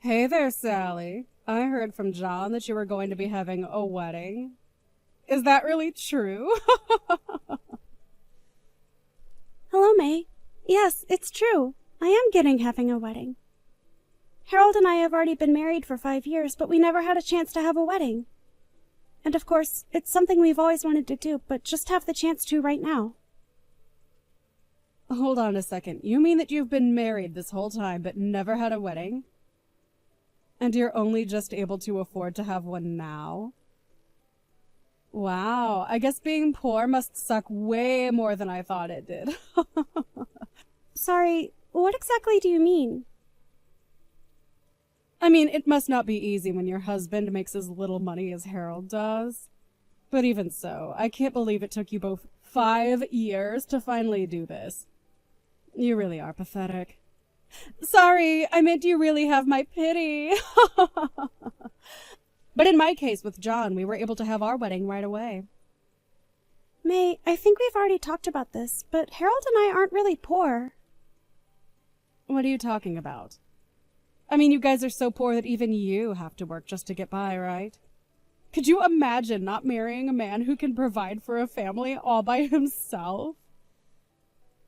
Hey there, Sally. I heard from John that you were going to be having a wedding. Is that really true? Hello, May. Yes, it's true. I am having a wedding. Harold and I have already been married for 5 years, but we never had a chance to have a wedding. And of course, it's something we've always wanted to do, but just have the chance to right now. Hold on a second. You mean that you've been married this whole time but never had a wedding? And you're only just able to afford to have one now? Wow, I guess being poor must suck way more than I thought it did. Sorry, what exactly do you mean? I mean, it must not be easy when your husband makes as little money as Harold does. But even so, I can't believe it took you both 5 years to finally do this. You really are pathetic. Sorry, I meant you really have my pity. But in my case with John, we were able to have our wedding right away. May, I think we've already talked about this, but Harold and I aren't really poor. What are you talking about? I mean, you guys are so poor that even you have to work just to get by, right? Could you imagine not marrying a man who can provide for a family all by himself?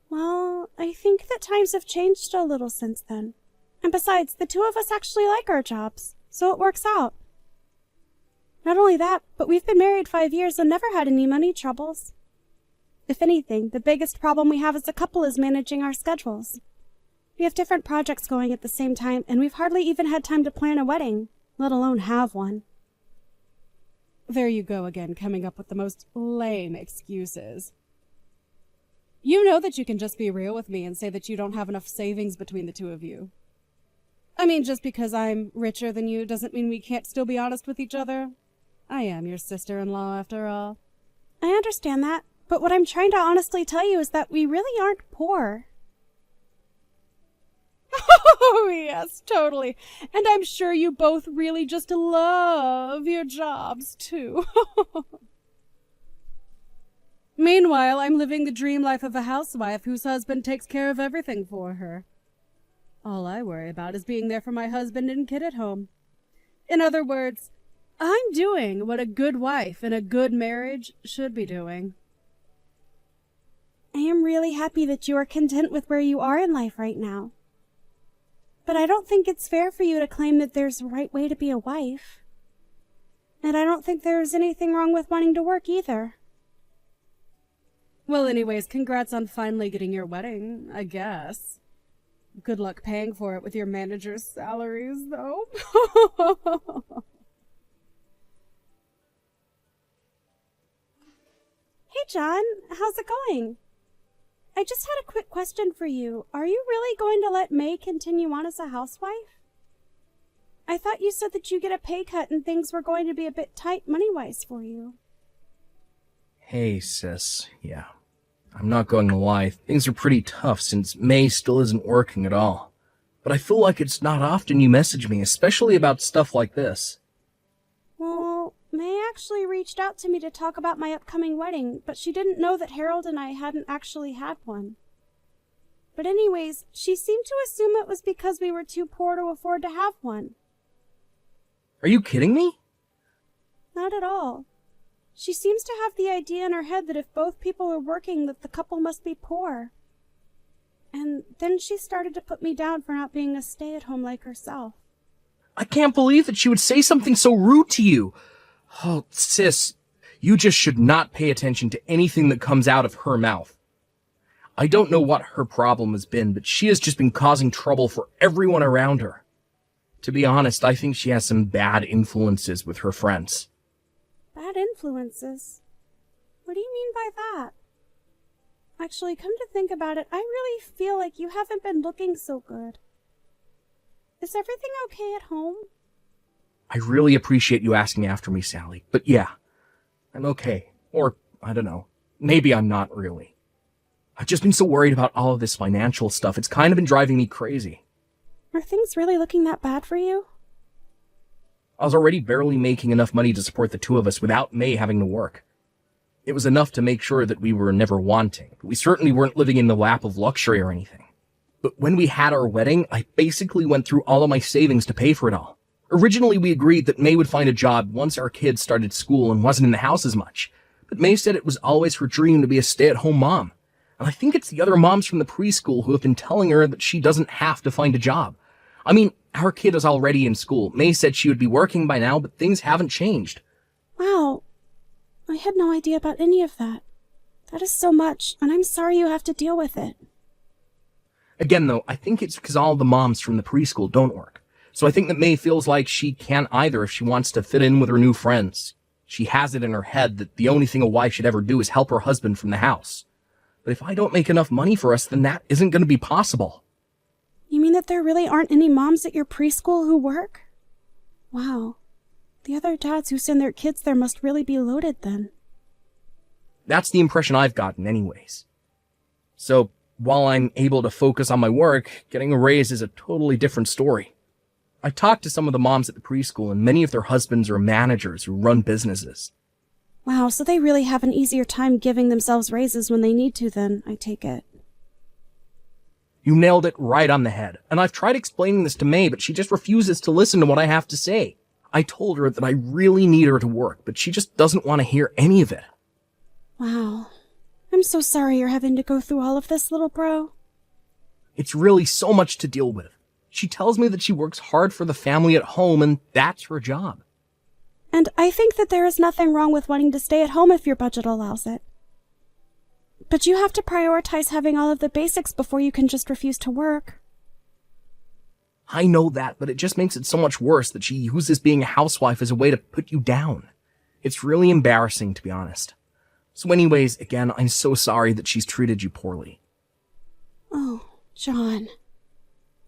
Well, I think that times have changed a little since then. And besides, the two of us actually like our jobs, so it works out. Not only that, but we've been married 5 years and never had any money troubles. If anything, the biggest problem we have as a couple is managing our schedules. We have different projects going at the same time, and we've hardly even had time to plan a wedding, let alone have one. There you go again, coming up with the most lame excuses. You know that you can just be real with me and say that you don't have enough savings between the two of you. I mean, just because I'm richer than you doesn't mean we can't still be honest with each other. I am your sister-in-law, after all. I understand that, but what I'm trying to honestly tell you is that we really aren't poor. Oh, yes, totally. And I'm sure you both really just love your jobs, too. Meanwhile, I'm living the dream life of a housewife whose husband takes care of everything for her. All I worry about is being there for my husband and kid at home. In other words, I'm doing what a good wife in a good marriage should be doing. I am really happy that you are content with where you are in life right now. But I don't think it's fair for you to claim that there's a right way to be a wife. And I don't think there's anything wrong with wanting to work either. Well, anyways, congrats on finally getting your wedding, I guess. Good luck paying for it with your manager's salaries, though. Hey, John, how's it going? I just had a quick question for you. Are you really going to let May continue on as a housewife? I thought you said that you get a pay cut and things were going to be a bit tight money-wise for you. Hey, sis. Yeah. I'm not going to lie, things are pretty tough since May still isn't working at all. But I feel like it's not often you message me, especially about stuff like this. Well, May actually reached out to me to talk about my upcoming wedding, but she didn't know that Harold and I hadn't actually had one. But anyways, she seemed to assume it was because we were too poor to afford to have one. Are you kidding me? Not at all. She seems to have the idea in her head that if both people are working, that the couple must be poor. And then she started to put me down for not being a stay-at-home like herself. I can't believe that she would say something so rude to you. Oh, sis, you just should not pay attention to anything that comes out of her mouth. I don't know what her problem has been, but she has just been causing trouble for everyone around her. To be honest, I think she has some bad influences with her friends. Bad influences? What do you mean by that? Actually, come to think about it, I really feel like you haven't been looking so good. Is everything okay at home? I really appreciate you asking after me, Sally, but yeah, I'm okay. Or, I don't know, maybe I'm not really. I've just been so worried about all of this financial stuff, it's kind of been driving me crazy. Are things really looking that bad for you? I was already barely making enough money to support the two of us without May having to work. It was enough to make sure that we were never wanting, but we certainly weren't living in the lap of luxury or anything. But when we had our wedding, I basically went through all of my savings to pay for it all. Originally, we agreed that May would find a job once our kids started school and wasn't in the house as much. But May said it was always her dream to be a stay-at-home mom. And I think it's the other moms from the preschool who have been telling her that she doesn't have to find a job. I mean, our kid is already in school. May said she would be working by now, but things haven't changed. Wow. I had no idea about any of that. That is so much, and I'm sorry you have to deal with it. Again, though, I think it's because all the moms from the preschool don't work. So I think that May feels like she can't either if she wants to fit in with her new friends. She has it in her head that the only thing a wife should ever do is help her husband from the house. But if I don't make enough money for us, then that isn't going to be possible. You mean that there really aren't any moms at your preschool who work? Wow. The other dads who send their kids there must really be loaded then. That's the impression I've gotten anyways. So, while I'm able to focus on my work, getting a raise is a totally different story. I talked to some of the moms at the preschool, and many of their husbands are managers who run businesses. Wow, so they really have an easier time giving themselves raises when they need to then, I take it. You nailed it right on the head, and I've tried explaining this to May, but she just refuses to listen to what I have to say. I told her that I really need her to work, but she just doesn't want to hear any of it. Wow. I'm so sorry you're having to go through all of this, little bro. It's really so much to deal with. She tells me that she works hard for the family at home, and that's her job. And I think that there is nothing wrong with wanting to stay at home if your budget allows it. But you have to prioritize having all of the basics before you can just refuse to work. I know that, but it just makes it so much worse that she uses being a housewife as a way to put you down. It's really embarrassing, to be honest. So anyways, again, I'm so sorry that she's treated you poorly. Oh, John.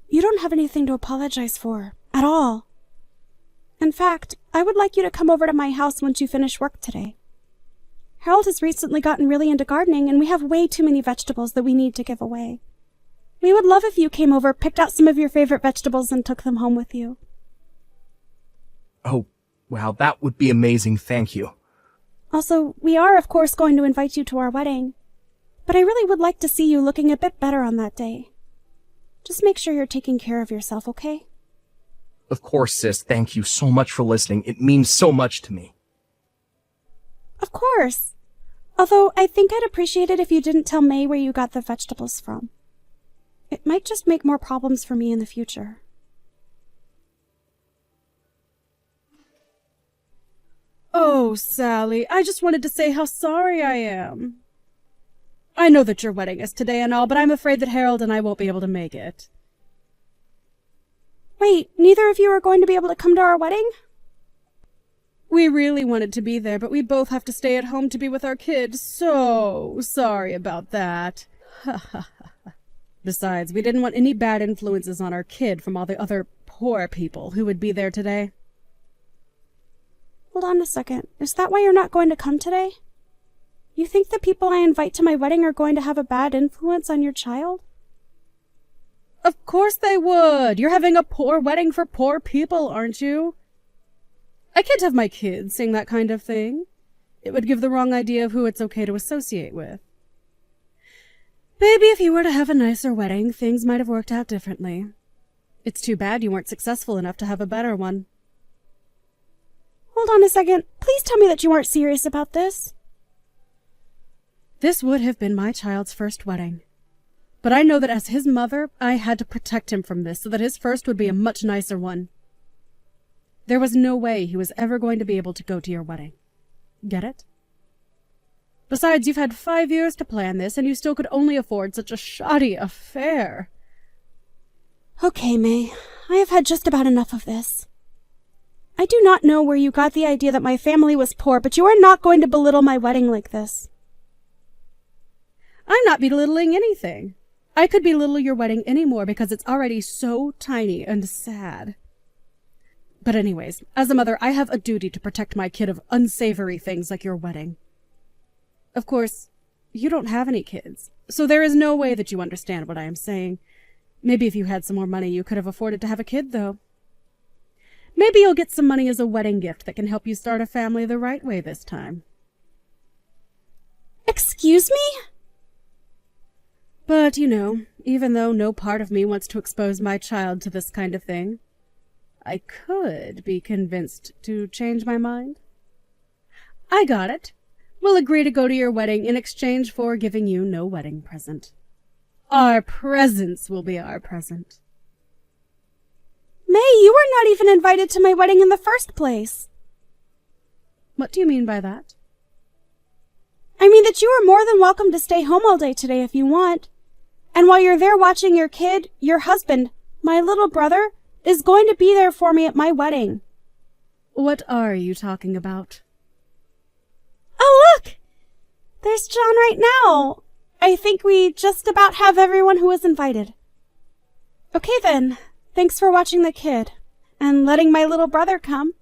You don't have anything to apologize for, at all. In fact, I would like you to come over to my house once you finish work today. Harold has recently gotten really into gardening, and we have way too many vegetables that we need to give away. We would love if you came over, picked out some of your favorite vegetables, and took them home with you. Oh, wow, that would be amazing, thank you. Also, we are, of course, going to invite you to our wedding. But I really would like to see you looking a bit better on that day. Just make sure you're taking care of yourself, okay? Of course, sis, thank you so much for listening. It means so much to me. Of course. Although, I think I'd appreciate it if you didn't tell May where you got the vegetables from. It might just make more problems for me in the future. Oh, Sally, I just wanted to say how sorry I am. I know that your wedding is today and all, but I'm afraid that Harold and I won't be able to make it. Wait, neither of you are going to be able to come to our wedding? We really wanted to be there, but we both have to stay at home to be with our kids. So sorry about that. Besides, we didn't want any bad influences on our kid from all the other poor people who would be there today. Hold on a second. Is that why you're not going to come today? You think the people I invite to my wedding are going to have a bad influence on your child? Of course they would. You're having a poor wedding for poor people, aren't you? I can't have my kids saying that kind of thing. It would give the wrong idea of who it's okay to associate with. Maybe if you were to have a nicer wedding, things might have worked out differently. It's too bad you weren't successful enough to have a better one. Hold on a second. Please tell me that you weren't serious about this. This would have been my child's first wedding. But I know that as his mother, I had to protect him from this so that his first would be a much nicer one. There was no way he was ever going to be able to go to your wedding. Get it? Besides, you've had 5 years to plan this, and you still could only afford such a shoddy affair. Okay, May. I have had just about enough of this. I do not know where you got the idea that my family was poor, but you are not going to belittle my wedding like this. I'm not belittling anything. I could belittle your wedding anymore because it's already so tiny and sad. But anyways, as a mother, I have a duty to protect my kid of unsavory things like your wedding. Of course, you don't have any kids, so there is no way that you understand what I am saying. Maybe if you had some more money, you could have afforded to have a kid, though. Maybe you'll get some money as a wedding gift that can help you start a family the right way this time. Excuse me? But, you know, even though no part of me wants to expose my child to this kind of thing, I could be convinced to change my mind. I got it. We'll agree to go to your wedding in exchange for giving you no wedding present. Our presents will be our present. May, you were not even invited to my wedding in the first place. What do you mean by that? I mean that you are more than welcome to stay home all day today if you want. And while you're there watching your kid, your husband, my little brother, is going to be there for me at my wedding. What are you talking about? Oh, look! There's John right now. I think we just about have everyone who was invited. Okay then, thanks for watching the kid, and letting my little brother come.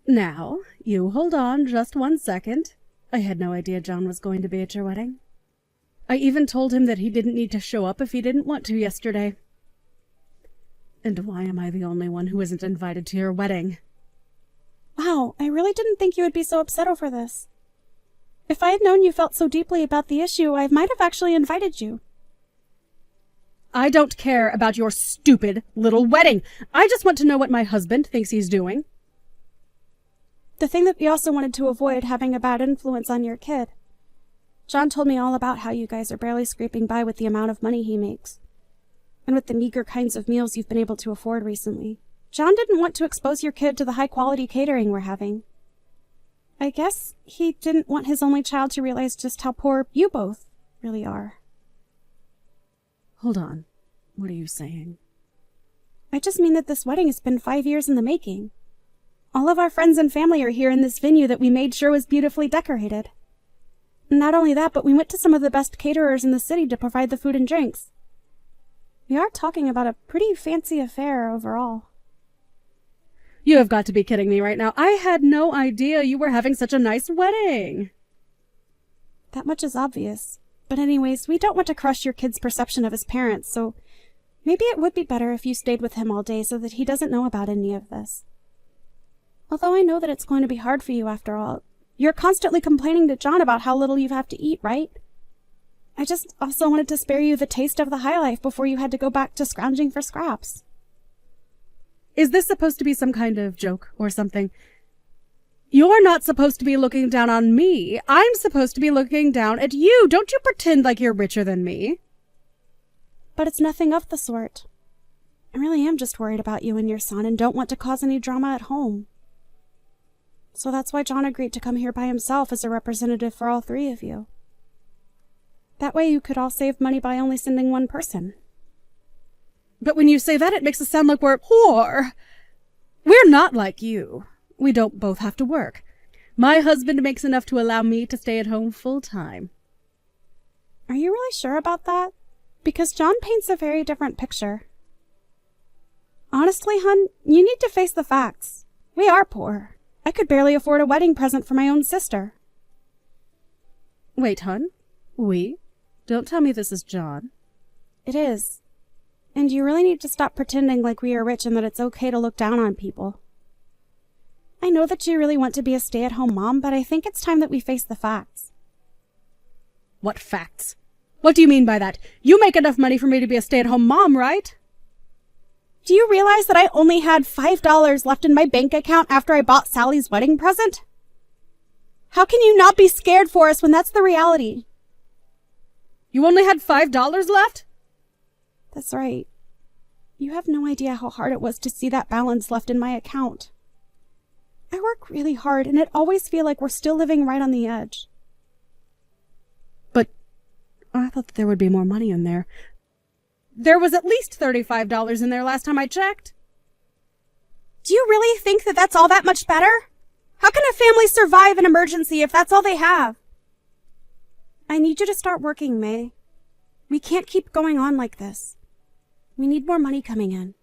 Now, you hold on just 1 second. I had no idea John was going to be at your wedding. I even told him that he didn't need to show up if he didn't want to yesterday. And why am I the only one who isn't invited to your wedding? Wow, I really didn't think you would be so upset over this. If I had known you felt so deeply about the issue, I might have actually invited you. I don't care about your stupid little wedding. I just want to know what my husband thinks he's doing. The thing that we also wanted to avoid having a bad influence on your kid. John told me all about how you guys are barely scraping by with the amount of money he makes, and with the meager kinds of meals you've been able to afford recently. John didn't want to expose your kid to the high-quality catering we're having. I guess he didn't want his only child to realize just how poor you both really are. Hold on. What are you saying? I just mean that this wedding has been 5 years in the making. All of our friends and family are here in this venue that we made sure was beautifully decorated. Not only that, but we went to some of the best caterers in the city to provide the food and drinks. We are talking about a pretty fancy affair overall. You have got to be kidding me right now. I had no idea you were having such a nice wedding. That much is obvious. But anyways, we don't want to crush your kid's perception of his parents, so maybe it would be better if you stayed with him all day so that he doesn't know about any of this. Although I know that it's going to be hard for you after all. You're constantly complaining to John about how little you have to eat, right? I just also wanted to spare you the taste of the high life before you had to go back to scrounging for scraps. Is this supposed to be some kind of joke or something? You're not supposed to be looking down on me. I'm supposed to be looking down at you. Don't you pretend like you're richer than me. But it's nothing of the sort. I really am just worried about you and your son and don't want to cause any drama at home. So that's why John agreed to come here by himself as a representative for all three of you. That way you could all save money by only sending one person. But when you say that, it makes it sound like we're poor. We're not like you. We don't both have to work. My husband makes enough to allow me to stay at home full time. Are you really sure about that? Because John paints a very different picture. Honestly, hun, you need to face the facts. We are poor. I could barely afford a wedding present for my own sister. Wait, hun? We? Don't tell me this is John. It is. And you really need to stop pretending like we are rich and that it's okay to look down on people. I know that you really want to be a stay-at-home mom, but I think it's time that we face the facts. What facts? What do you mean by that? You make enough money for me to be a stay-at-home mom, right? Do you realize that I only had $5 left in my bank account after I bought Sally's wedding present? How can you not be scared for us when that's the reality? You only had $5 left? That's right. You have no idea how hard it was to see that balance left in my account. I work really hard, and it always feels like we're still living right on the edge. But I thought that there would be more money in there. There was at least $35 in there last time I checked. Do you really think that that's all that much better? How can a family survive an emergency if that's all they have? I need you to start working, May. We can't keep going on like this. We need more money coming in.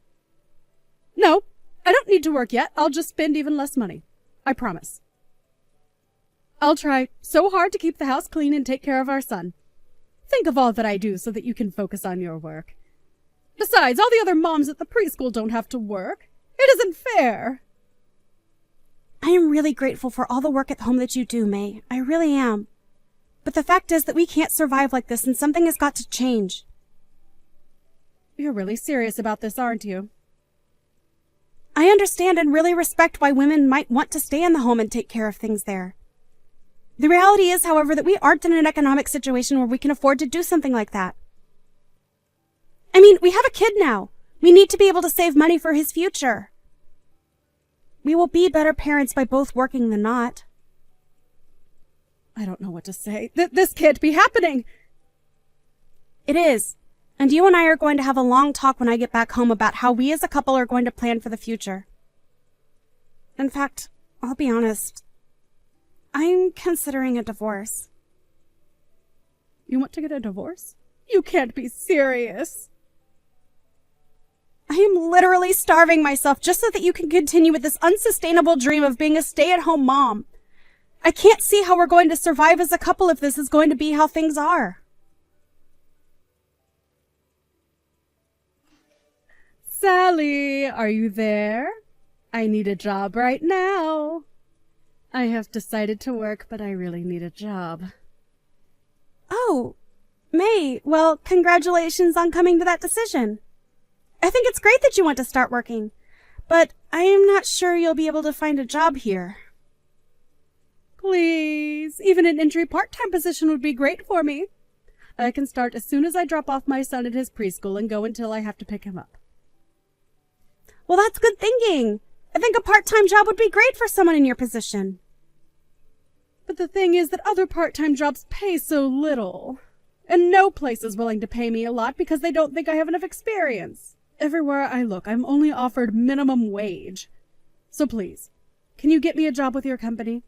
No, I don't need to work yet. I'll just spend even less money. I promise. I'll try so hard to keep the house clean and take care of our son. Think of all that I do so that you can focus on your work. Besides, all the other moms at the preschool don't have to work. It isn't fair. I am really grateful for all the work at home that you do, May. I really am. But the fact is that we can't survive like this and something has got to change. You're really serious about this, aren't you? I understand and really respect why women might want to stay in the home and take care of things there. The reality is, however, that we aren't in an economic situation where we can afford to do something like that. I mean, we have a kid now. We need to be able to save money for his future. We will be better parents by both working than not. I don't know what to say. This can't be happening. It is. And you and I are going to have a long talk when I get back home about how we as a couple are going to plan for the future. In fact, I'll be honest. I'm considering a divorce. You want to get a divorce? You can't be serious. I am literally starving myself just so that you can continue with this unsustainable dream of being a stay-at-home mom. I can't see how we're going to survive as a couple if this is going to be how things are. Sally, are you there? I need a job right now. I have decided to work, but I really need a job. Oh, May, well, congratulations on coming to that decision. I think it's great that you want to start working, but I am not sure you'll be able to find a job here. Please, even an entry part-time position would be great for me. I can start as soon as I drop off my son at his preschool and go until I have to pick him up. Well, that's good thinking. I think a part-time job would be great for someone in your position. But the thing is that other part-time jobs pay so little. And no place is willing to pay me a lot because they don't think I have enough experience. Everywhere I look, I'm only offered minimum wage. So please, can you get me a job with your company?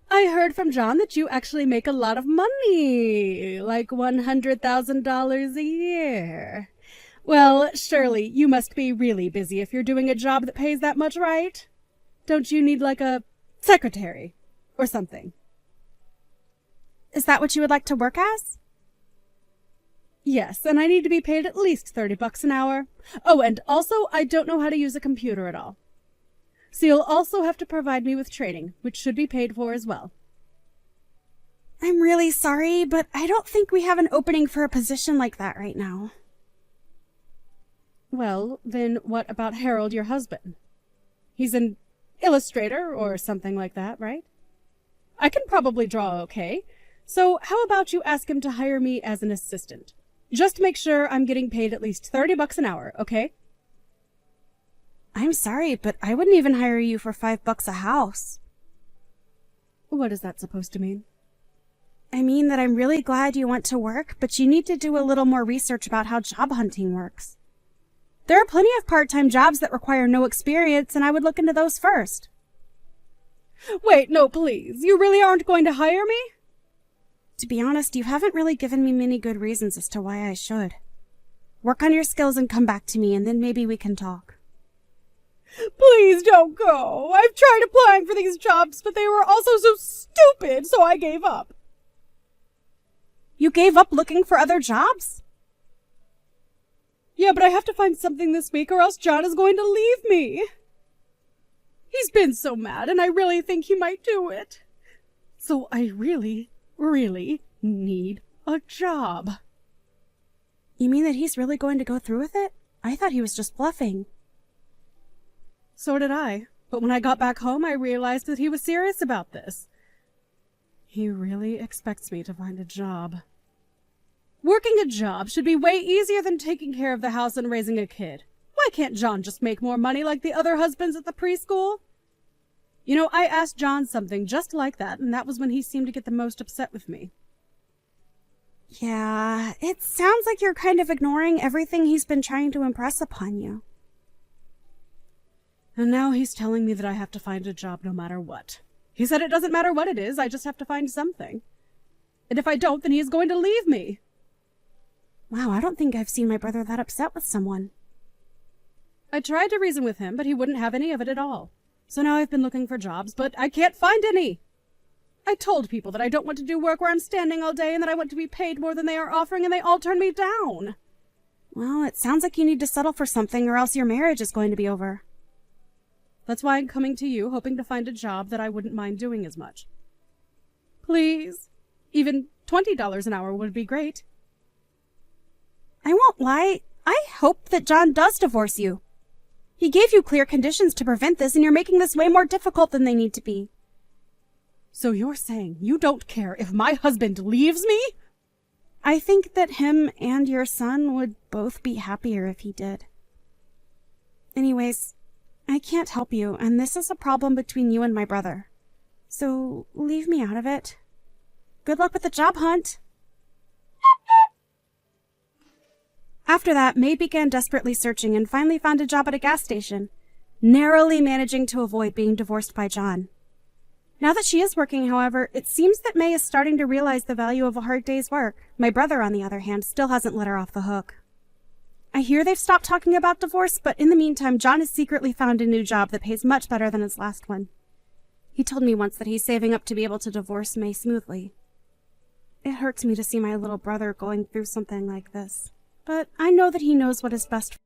I heard from John that you actually make a lot of money, like $100,000 a year. Well, surely you must be really busy if you're doing a job that pays that much, right? Don't you need like a secretary or something? Is that what you would like to work as? Yes, and I need to be paid at least $30 an hour. Oh, and also I don't know how to use a computer at all. So you'll also have to provide me with training, which should be paid for as well. I'm really sorry, but I don't think we have an opening for a position like that right now. Well, then what about Harold, your husband? He's an illustrator or something like that, right? I can probably draw okay. So how about you ask him to hire me as an assistant? Just make sure I'm getting paid at least $30 an hour, okay? I'm sorry, but I wouldn't even hire you for $5 a house. What is that supposed to mean? I mean that I'm really glad you want to work, but you need to do a little more research about how job hunting works. There are plenty of part-time jobs that require no experience, and I would look into those first. Wait, no, please. You really aren't going to hire me? To be honest, you haven't really given me many good reasons as to why I should. Work on your skills and come back to me, and then maybe we can talk. Please don't go. I've tried applying for these jobs, but they were also so stupid, so I gave up. You gave up looking for other jobs? Yeah, but I have to find something this week or else John is going to leave me. He's been so mad, and I really think he might do it. So I really need a job. You mean that he's really going to go through with it? I thought he was just bluffing. So did I. But when I got back home, I realized that he was serious about this. He really expects me to find a job. Working a job should be way easier than taking care of the house and raising a kid. Why can't John just make more money like the other husbands at the preschool? You know, I asked John something just like that, and that was when he seemed to get the most upset with me. Yeah, it sounds like you're kind of ignoring everything he's been trying to impress upon you. And now he's telling me that I have to find a job no matter what. He said it doesn't matter what it is, I just have to find something. And if I don't, then he is going to leave me. Wow, I don't think I've seen my brother that upset with someone. I tried to reason with him, but he wouldn't have any of it at all. So now I've been looking for jobs, but I can't find any. I told people that I don't want to do work where I'm standing all day and that I want to be paid more than they are offering, and they all turn me down. Well, it sounds like you need to settle for something or else your marriage is going to be over. That's why I'm coming to you, hoping to find a job that I wouldn't mind doing as much. Please, Even $20 an hour would be great. I won't lie. I hope that John does divorce you. He gave you clear conditions to prevent this, and you're making this way more difficult than they need to be. So you're saying you don't care if my husband leaves me? I think that him and your son would both be happier if he did. Anyways, I can't help you, and this is a problem between you and my brother. So leave me out of it. Good luck with the job hunt. After that, May began desperately searching and finally found a job at a gas station, narrowly managing to avoid being divorced by John. Now that she is working, however, it seems that May is starting to realize the value of a hard day's work. My brother, on the other hand, still hasn't let her off the hook. I hear they've stopped talking about divorce, but in the meantime, John has secretly found a new job that pays much better than his last one. He told me once that he's saving up to be able to divorce May smoothly. It hurts me to see my little brother going through something like this, but I know that he knows what is best for